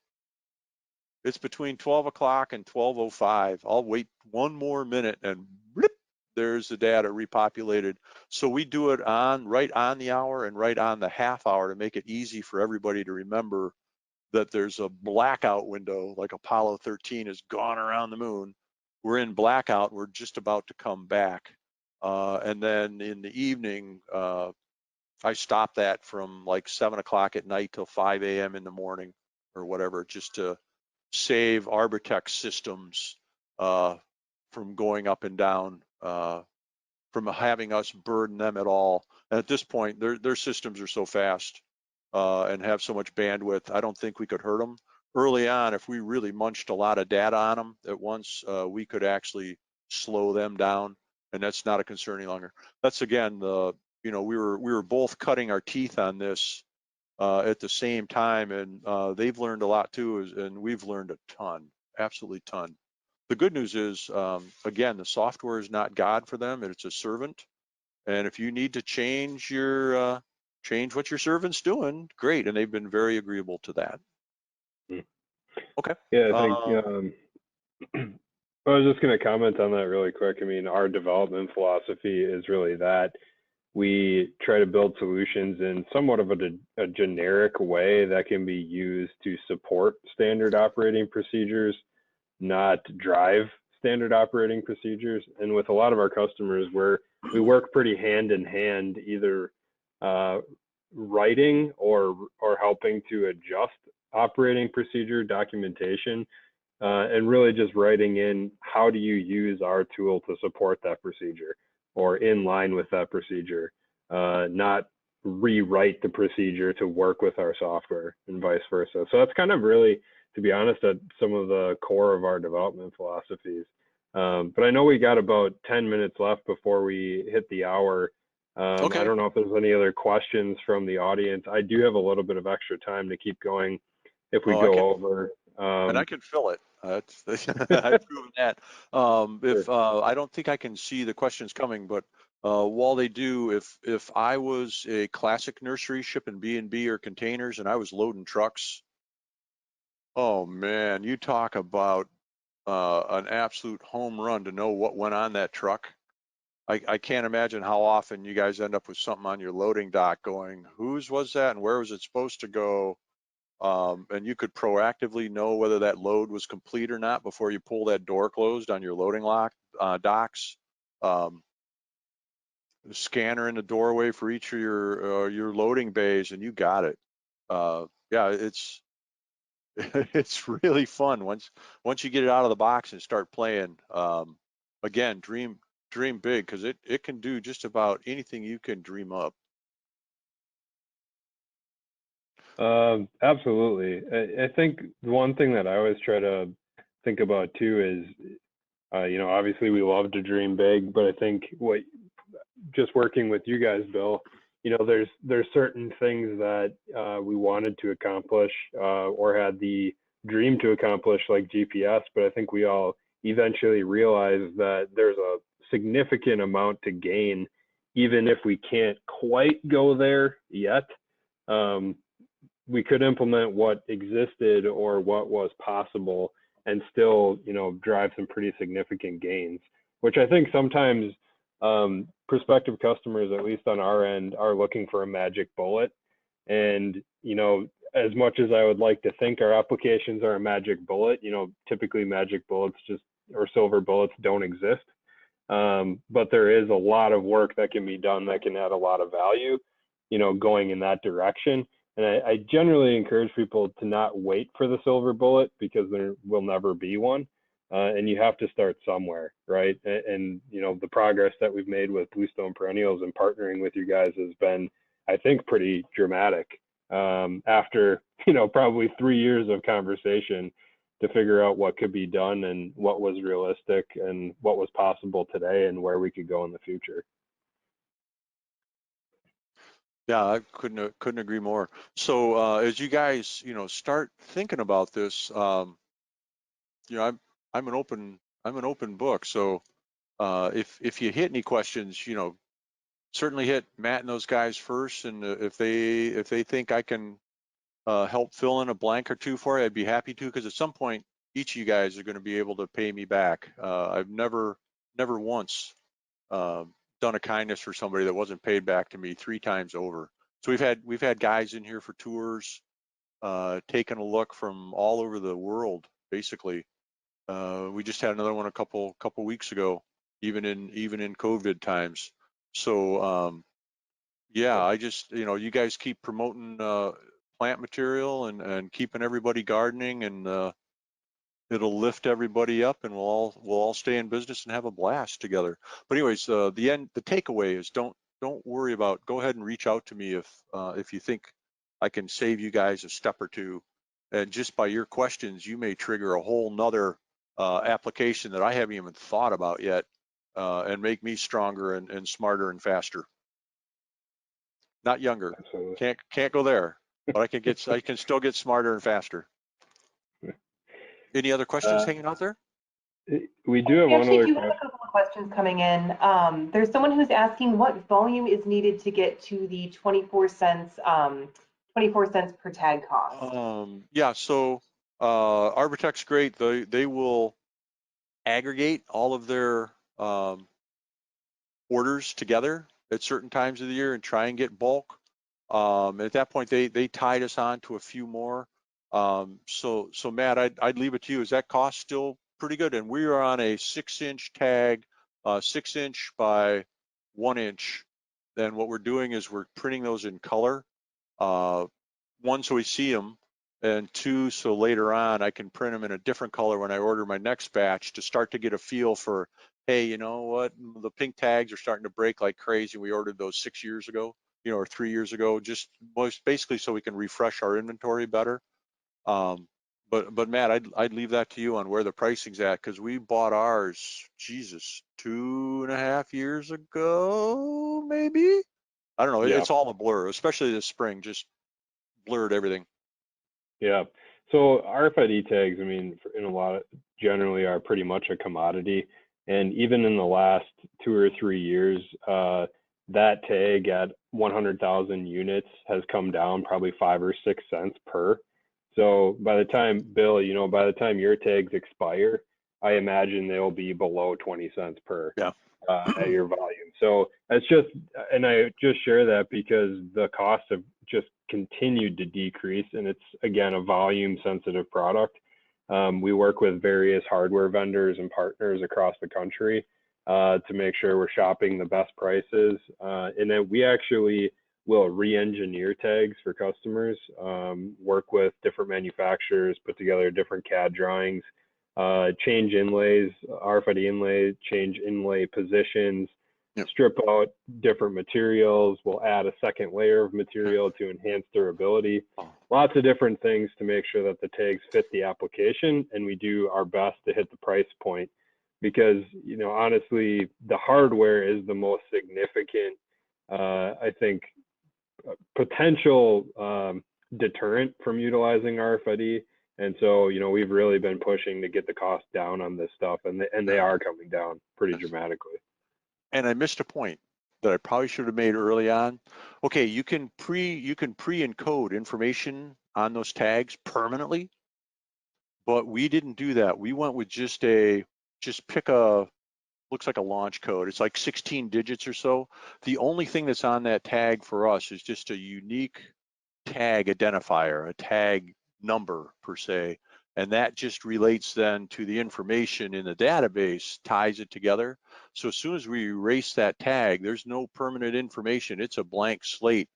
it's between 12 o'clock and 12:05. I'll wait one more minute and blip, there's the data repopulated. So we do it right on the hour and right on the half hour to make it easy for everybody to remember that there's a blackout window, like Apollo 13 has gone around the moon. We're in blackout, we're just about to come back. And then in the evening, I stop that from like 7 o'clock at night till 5 a.m. in the morning or whatever, just to save Arbitech systems from going up and down, from having us burden them at all. And at this point, their systems are so fast and have so much bandwidth, I don't think we could hurt them. early on, if we really munched a lot of data on them at once, we could actually slow them down, and that's not a concern any longer. That's again we were both cutting our teeth on this at the same time, and they've learned a lot too, and we've learned a ton, absolutely ton. The good news is, again, the software is not God for them, and it's a servant. And if you need to change what your servant's doing, great, and they've been very agreeable to that. Okay. Yeah, I think I was just going to comment on that really quick. I mean, our development philosophy is really that we try to build solutions in somewhat of a generic way that can be used to support standard operating procedures, not drive standard operating procedures. And with a lot of our customers, we work pretty hand in hand, either writing or helping to adjust operating procedure documentation, and really just writing in how do you use our tool to support that procedure or in line with that procedure, not rewrite the procedure to work with our software and vice versa. So that's kind of really, to be honest, at some of the core of our development philosophies. But I know we got about 10 minutes left before we hit the hour. Okay. I don't know if there's any other questions from the audience. I do have a little bit of extra time to keep going if we go over. And I can fill it. I've proven that. I don't think I can see the questions coming, but while they do, if I was a classic nursery shipping B&B or containers and I was loading trucks, oh man, you talk about an absolute home run to know what went on that truck. I can't imagine how often you guys end up with something on your loading dock going, whose was that and where was it supposed to go? And you could proactively know whether that load was complete or not before you pull that door closed on your loading docks. The scanner in the doorway for each of your loading bays, and you got it. Yeah, it's it's really fun once you get it out of the box and start playing. Again, dream big, because it can do just about anything you can dream up. Absolutely. I think the one thing that I always try to think about too is, obviously we love to dream big, but I think just working with you guys, Bill, there's certain things that we wanted to accomplish or had the dream to accomplish, like GPS, but I think we all eventually realized that there's a significant amount to gain, even if we can't quite go there yet. We could implement what existed or what was possible and still, drive some pretty significant gains, which I think sometimes prospective customers, at least on our end, are looking for a magic bullet. And, as much as I would like to think our applications are a magic bullet, typically magic bullets or silver bullets don't exist. But there is a lot of work that can be done that can add a lot of value, going in that direction. And I generally encourage people to not wait for the silver bullet, because there will never be one. And you have to start somewhere, right? And the progress that we've made with Bluestone Perennials and partnering with you guys has been, I think, pretty dramatic. After, probably 3 years of conversation to figure out what could be done and what was realistic and what was possible today and where we could go in the future. Yeah, I couldn't agree more. So as you guys, start thinking about this, I'm an open book. So if you hit any questions, certainly hit Matt and those guys first, and if they think I can help fill in a blank or two for you, I'd be happy to, because at some point each of you guys are going to be able to pay me back. I've never once done a kindness for somebody that wasn't paid back to me 3 times over. So we've had guys in here for tours, taking a look from all over the world, basically. We just had another one a couple weeks ago, even in COVID times. So yeah, I just, you guys keep promoting plant material and keeping everybody gardening, and it'll lift everybody up, and we'll all stay in business and have a blast together. But anyways, the takeaway is don't worry about. Go ahead and reach out to me if you think I can save you guys a step or two And just by your questions, you may trigger a whole nother application that I haven't even thought about yet, and make me stronger and smarter and faster. Not younger. Absolutely. Can't go there, but I can still get smarter and faster. Any other questions hanging out there? We do have We one actually other do have a question. couple of questions coming in. There's someone who's asking what volume is needed to get to the 24 cents, 24 cents per tag cost. Yeah, so Arbitec's great. They will aggregate all of their orders together at certain times of the year and try and get bulk. At that point, they tied us on to a few more. So Matt, I'd leave it to you. Is that cost still pretty good? And we are on a 6-inch tag, 6-inch by 1-inch. Then what we're doing is we're printing those in color. One, so we see them, and two, so later on I can print them in a different color when I order my next batch to start to get a feel for, hey, you know what, the pink tags are starting to break like crazy. We ordered those 6 years ago, or 3 years ago, just most basically so we can refresh our inventory better. But Matt, I'd leave that to you on where the pricing's at, because we bought ours, Jesus, 2.5 years ago, maybe. I don't know. Yeah. It's all a blur, especially this spring. Just blurred everything. Yeah. So RFID tags, I mean, in a lot of generally are pretty much a commodity. And even in the last 2 or 3 years, that tag at 100,000 units has come down probably 5 or 6 cents per. So by the time, Bill, by the time your tags expire, I imagine they'll be below 20 cents per Yeah. at your volume. So it's just, and I just share that because the costs have just continued to decrease, and it's again a volume sensitive product. We work with various hardware vendors and partners across the country to make sure we're shopping the best prices, and then we actually will re-engineer tags for customers, work with different manufacturers, put together different CAD drawings, change inlays, RFID inlay, change inlay positions, Yep. strip out different materials. We'll add a second layer of material to enhance durability. Lots of different things to make sure that the tags fit the application, and we do our best to hit the price point, because honestly, the hardware is the most significant, I think, potential deterrent from utilizing RFID. And so, we've really been pushing to get the cost down on this stuff, and they are coming down pretty dramatically. And I missed a point that I probably should have made early on. Okay, you can pre-encode information on those tags permanently, but we didn't do that. We went with just pick looks like a launch code. It's like 16 digits or so. The only thing that's on that tag for us is just a unique tag identifier, a tag number per se, and that just relates then to the information in the database, ties it together. So as soon as we erase that tag, there's no permanent information. It's a blank slate.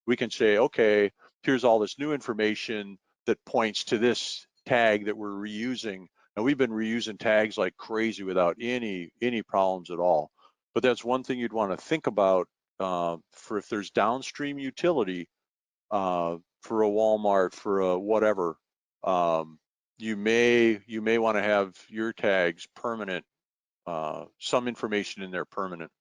We can say, okay, here's all this new information that points to this tag that we're reusing. And we've been reusing tags like crazy without any problems at all. But that's one thing you'd want to think about for if there's downstream utility for a Walmart, for a whatever. You may want to have your tags permanent, some information in there permanent,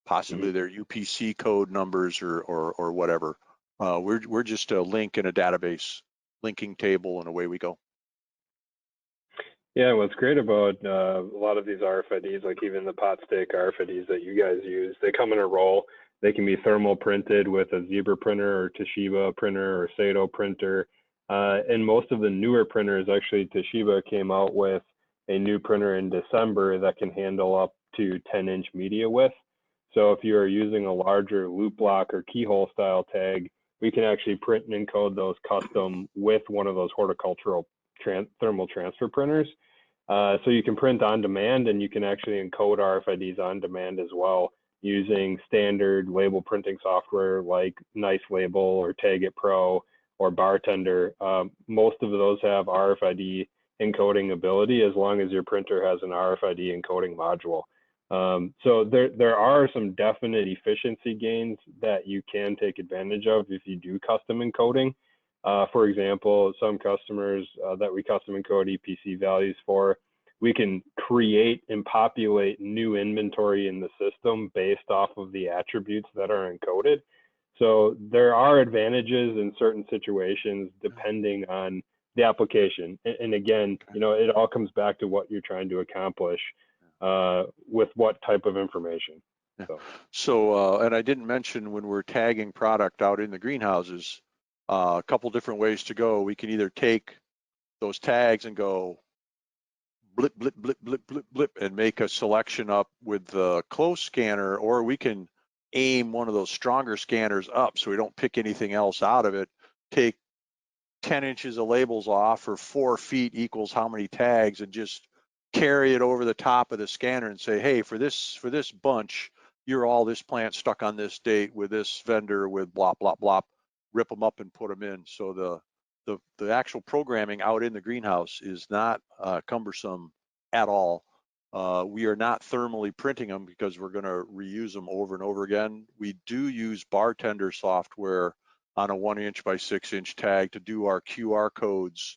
possibly their UPC code numbers or whatever. We're just a link in a database, linking table, and away we go. Yeah, what's great about a lot of these RFIDs, like even the pot stick RFIDs that you guys use, they come in a roll. They can be thermal printed with a Zebra printer or Toshiba printer or Sato printer. And most of the newer printers, actually Toshiba came out with a new printer in December that can handle up to 10-inch media width. So if you are using a larger loop block or keyhole style tag, we can actually print and encode those custom with one of those horticultural thermal transfer printers. So you can print on demand, and you can actually encode RFIDs on demand as well, using standard label printing software like Nice Label or Tag It Pro or Bartender. Most of those have RFID encoding ability, as long as your printer has an RFID encoding module. So there are some definite efficiency gains that you can take advantage of if you do custom encoding. For example, some customers that we custom encode EPC values for, we can create and populate new inventory in the system based off of the attributes that are encoded. So there are advantages in certain situations depending on the application. And again, you know, it all comes back to what you're trying to accomplish with what type of information. So, and I didn't mention when we're tagging product out in the greenhouses, a couple different ways to go. We can either take those tags and go blip, blip, blip, blip, blip, blip, and make a selection up with the close scanner, or we can aim one of those stronger scanners up so we don't pick anything else out of it, take 10 inches of labels off, or 4 feet equals how many tags, and just carry it over the top of the scanner and say, hey, for this bunch, you're all this plant stuck on this date with this vendor with blah, blah, blah, rip them up and put them in. So the actual programming out in the greenhouse is not cumbersome at all. We are not thermally printing them because we're going to reuse them over and over again. We do use bartender software on a 1-inch by 6-inch tag to do our QR codes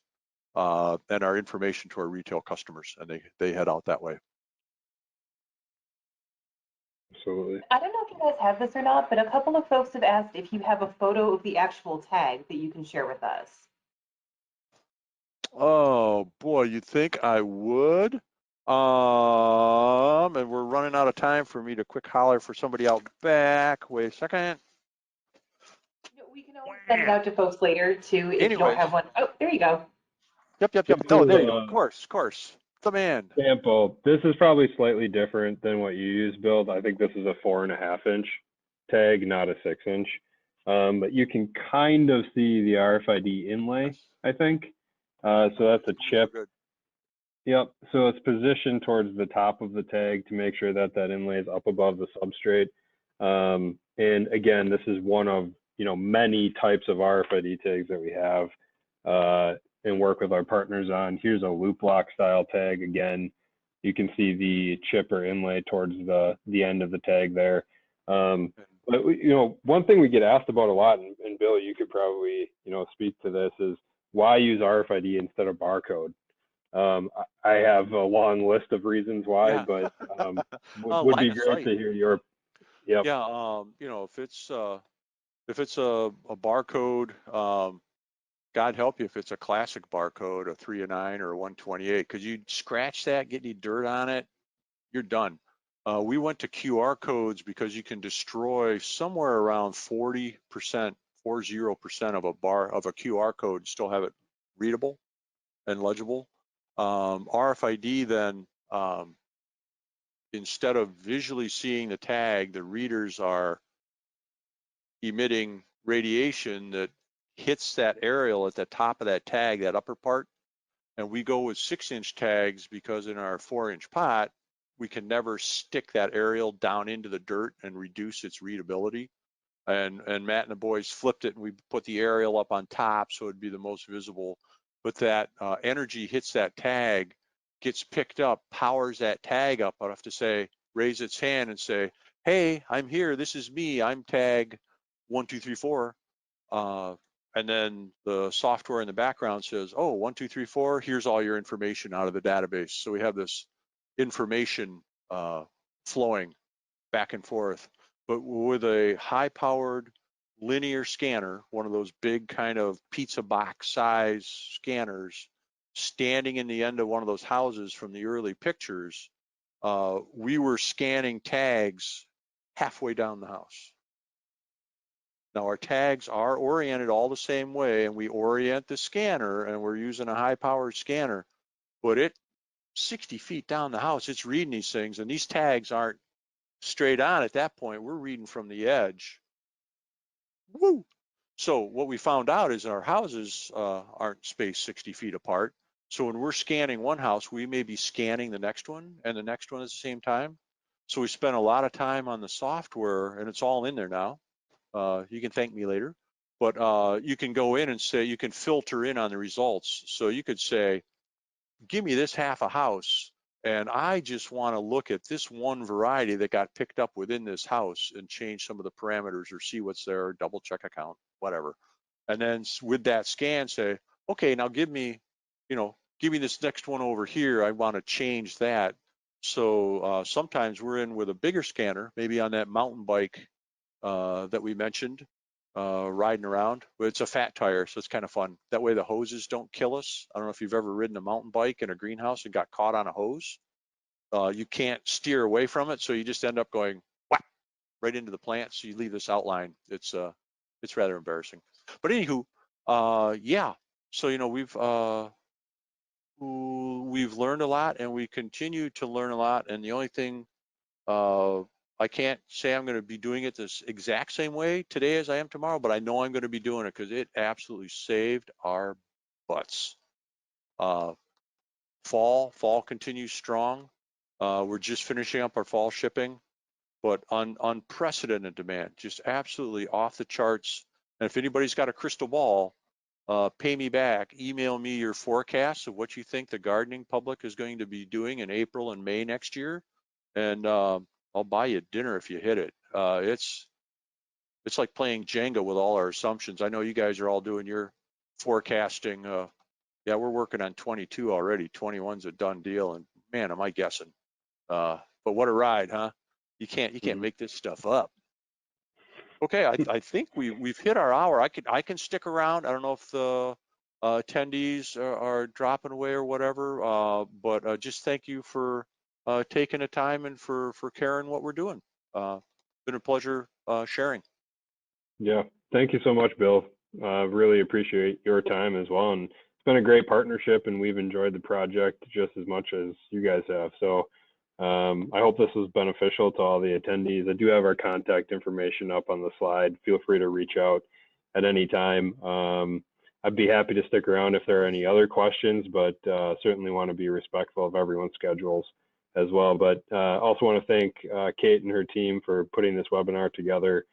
and our information to our retail customers, and they head out that way. Absolutely. I don't know if you guys have this or not, but a couple of folks have asked if you have a photo of the actual tag that you can share with us. Oh boy, you'd think I would. And we're running out of time for me to quick holler for somebody out back. Wait a second. We can always send it out to folks later too if you don't Anyways. have one. Oh, there you go. Yep. This Oh, is, there you go. Of course. The man. Example. This is probably slightly different than what you use, Bill. I think this is a 4.5-inch tag, not a 6-inch. But you can kind of see the RFID inlay, I think. So that's a chip. Yep. So it's positioned towards the top of the tag to make sure that that inlay is up above the substrate. And again, this is one of, you know, many types of RFID tags that we have and work with our partners on. Here's a loop lock style tag. Again, you can see the chip or inlay towards the end of the tag there. But you know, one thing we get asked about a lot, and Bill, you could probably, you know, speak to this, is why use RFID instead of barcode? I have a long list of reasons why, yeah. But would be great to hear your. Yep. Yeah. You know, if it's a barcode, God help you if it's a classic barcode, a 309 or a 128, because you scratch that, get any dirt on it, you're done. We went to QR codes because you can destroy somewhere around 40% of a QR code, still have it readable and legible. RFID then, instead of visually seeing the tag, the readers are emitting radiation that hits that aerial at the top of that tag, that upper part. And we go with 6-inch tags because in our 4-inch pot, we can never stick that aerial down into the dirt and reduce its readability. And Matt and the boys flipped it, and we put the aerial up on top so it'd be the most visible. But that energy hits that tag, gets picked up, powers that tag up enough to say, raise its hand and say, hey, I'm here, this is me, I'm tag 1234. And then the software in the background says, oh, 1234, here's all your information out of the database. So we have this information flowing back and forth. But with a high-powered linear scanner, one of those big kind of pizza box size scanners, standing in the end of one of those houses from the early pictures, we were scanning tags halfway down the house. Now our tags are oriented all the same way, and we orient the scanner, and we're using a high-powered scanner, but it 60 feet down the house, it's reading these things, and these tags aren't straight on at that point. We're reading from the edge. Woo! So what we found out is our houses aren't spaced 60 feet apart. So when we're scanning one house, we may be scanning the next one and the next one at the same time. So we spent a lot of time on the software, and it's all in there now. You can thank me later, but you can go in and say, you can filter in on the results. So you could say, give me this half a house, and I just want to look at this one variety that got picked up within this house and change some of the parameters or see what's there, double check account, whatever. and then with that scan say, okay, now give me this next one over here. I want to change that. So sometimes we're in with a bigger scanner, maybe on that mountain bike that we mentioned, riding around. It's a fat tire, so it's kind of fun. That way the hoses don't kill us. I don't know if you've ever ridden a mountain bike in a greenhouse and got caught on a hose. You can't steer away from it, so you just end up going whack right into the plant. So you leave this outline. It's rather embarrassing. But anywho, yeah. So we've learned a lot, and we continue to learn a lot. And the only thing I can't say I'm going to be doing it this exact same way today as I am tomorrow, but I know I'm going to be doing it because it absolutely saved our butts. Fall continues strong. We're just finishing up our fall shipping, but unprecedented demand, just absolutely off the charts. And if anybody's got a crystal ball, pay me back, email me your forecasts of what you think the gardening public is going to be doing in April and May next year, and I'll buy you dinner if you hit it. It's like playing Jenga with all our assumptions. I know you guys are all doing your forecasting. Yeah, we're working on 22 already. 21's a done deal, and man, am I guessing. But what a ride, huh? You can't make this stuff up. Okay, I think we've hit our hour. I can stick around. I don't know if the attendees are dropping away or whatever, but just thank you for taking the time and for caring what we're doing. Been a pleasure sharing. Yeah, thank you so much, Bill. Really appreciate your time as well. And it's been a great partnership, and we've enjoyed the project just as much as you guys have. So I hope this was beneficial to all the attendees. I do have our contact information up on the slide. Feel free to reach out at any time. I'd be happy to stick around if there are any other questions, but certainly want to be respectful of everyone's schedules as well. But also want to thank Kate and her team for putting this webinar together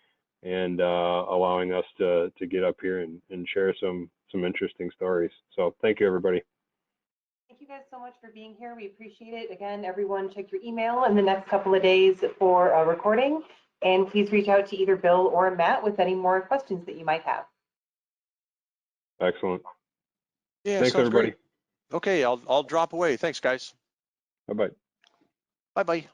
and allowing us to get up here and share some interesting stories. So thank you, everybody. Thank you guys so much for being here. We appreciate it. Again, everyone check your email in the next couple of days for a recording, and please reach out to either Bill or Matt with any more questions that you might have. Excellent. Yeah, thanks, everybody. Great. Okay, I'll drop away. Thanks, guys. Bye-bye. Bye-bye.